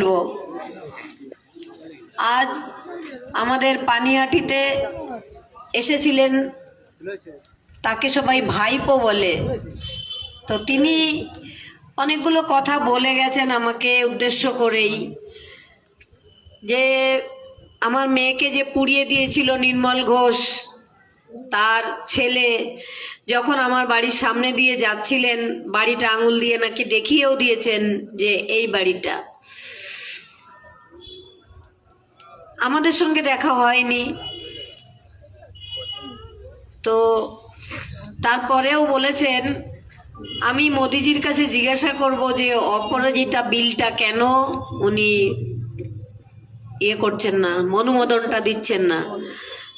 বলবো। আজ আমাদের পানিহাটিতে এসেছিলেন, তাকে সবাই ভাইপো বলে। তো তিনি অনেকগুলো কথা বলে গেছেন আমাকে উদ্দেশ্য করেই, যে আমার মেয়েকে যে পুড়িয়ে দিয়েছিল নির্মল ঘোষ, তার ছেলে যখন আমার বাড়ির সামনে দিয়ে যাচ্ছিলেন, বাড়িটা আঙুল দিয়ে নাকি দেখিয়েও দিয়েছেন যে এই বাড়িটা। আমাদের সঙ্গে দেখা হয়নি, তো তারপরেও বলেছেন আমি মোদিজির কাছে জিজ্ঞাসা করব যে অপরাজিতা বিলটা কেন উনি করছেন না, অনুমোদনটা দিচ্ছেন না।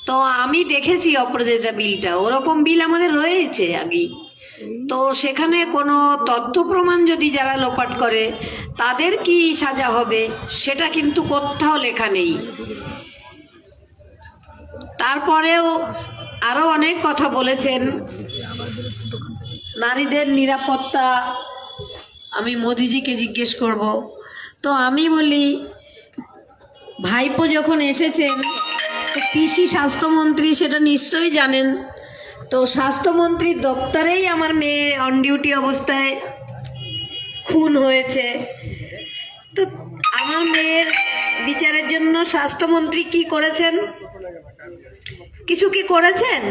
তো আমি দেখেছি অপরাজিতা বিলটা, ওরকম বিল আমাদের রয়েছে আগেই। তো সেখানে কোনো তথ্য প্রমাণ যদি যারা লোপাট করে তাদের কি সাজা হবে সেটা কিন্তু কোথাও লেখা নেই। তারপরেও আরো অনেক কথা বলেছেন। নারীদের নিরাপত্তা আমি মোদিজিকে জিজ্ঞেস করব। তো আমি বলি, ভাইপো যখন এসেছেন, পিসি স্বাস্থ্যমন্ত্রী সেটা নিশ্চয়ই জানেন। তো স্বাস্থ্যমন্ত্রীর দপ্তরেই আমার মেয়ে অন ডিউটি অবস্থায় খুন হয়েছে। তো আমার মেয়ের বিচারের জন্য স্বাস্থ্যমন্ত্রী কি করেছেন? কিছু কি করেছেন?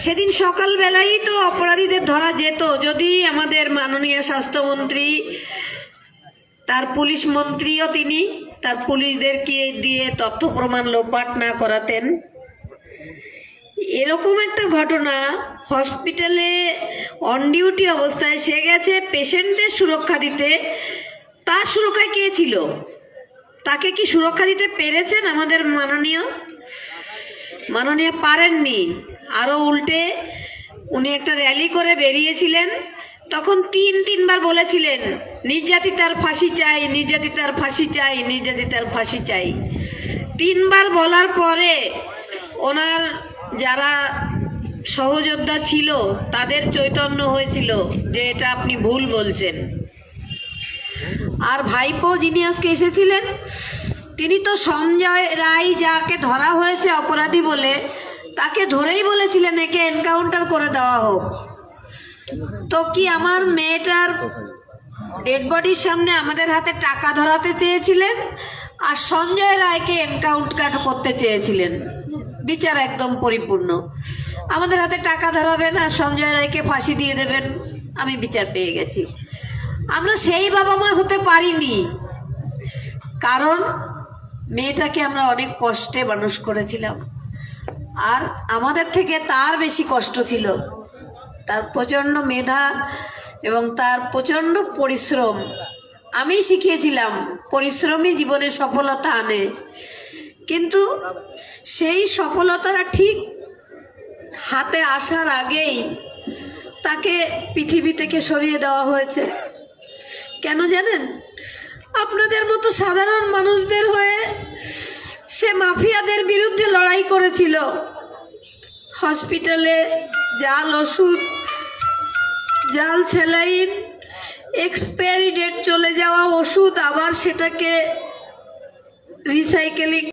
সেদিন সকালবেলাই তো অপরাধীদের ধরা যেত যদি আমাদের মাননীয় স্বাস্থ্যমন্ত্রী, তার পুলিশ মন্ত্রীও তিনি, তার পুলিশদেরকে দিয়ে তথ্য প্রমাণ লোপাট না করাতেন। এরকম একটা ঘটনা হসপিটালে অন ডিউটি অবস্থায় সে গেছে পেশেন্টের সুরক্ষা দিতে, তার সুরক্ষায় কে ছিল? তাকে কি সুরক্ষা দিতে পেরেছেন আমাদের মাননীয়? পারেননি। আরো উল্টে উনি একটা র্যালি করে বেরিয়েছিলেন, তখন তিনবার বলেছিলেন নির্যাতিতার ফাঁসি চাই, নির্যাতিতার ফাঁসি চাই, নির্যাতিতার ফাঁসি চাই। তিনবার বলার পরে ওনার যারা সহযোদ্ধা ছিল তাদের চৈতন্য হয়েছিল যে এটা আপনি ভুল বলছেন। আর ভাইপো যিনি আজকে এসেছিলেন, তিনি তো সঞ্জয় রায় যাকে ধরা হয়েছে অপরাধী বলে, তাকে ধরেই বলেছিলেন একে এনকাউন্টার করে দেওয়া হোক। তো কি আমার মেয়েটার ডেড বডির সামনে আমাদের হাতে টাকা ধরাতে চেয়েছিলেন, আর সঞ্জয় রায়কে এনকাউন্টার করতে চেয়েছিলেন। বিচার একদম পরিপূর্ণ। আমাদের হাতে টাকা ধরাবেন আর সঞ্জয় রায়কে ফাঁসি দিয়ে দেবেন, আমি বিচার পেয়ে গেছি। আমরা সেই বাবা মা হতে পারিনি, কারণ মেয়েটাকে আমরা অনেক কষ্টে মানুষ করেছিলাম। আর আমাদের থেকে তার বেশি কষ্ট ছিল, তার প্রচন্ড মেধা এবং তার প্রচন্ড পরিশ্রম। আমি শিখিয়েছিলাম পরিশ্রমই জীবনে সফলতা আনে, কিন্তু সেই সফলতাটা ঠিক হাতে আসার আগেই তাকে পৃথিবী থেকে সরিয়ে দেওয়া হয়েছে। কেন জানেন? আপনাদের মতো সাধারণ মানুষদের হয়ে সে মাফিয়াদের বিরুদ্ধে লড়াই করেছিল। হসপিটালে জাল ওষুধ, জাল স্যালাইন, এক্সপায়ারি ডেট চলে যাওয়া ওষুধ, আবার সেটাকে রিসাইকেলিং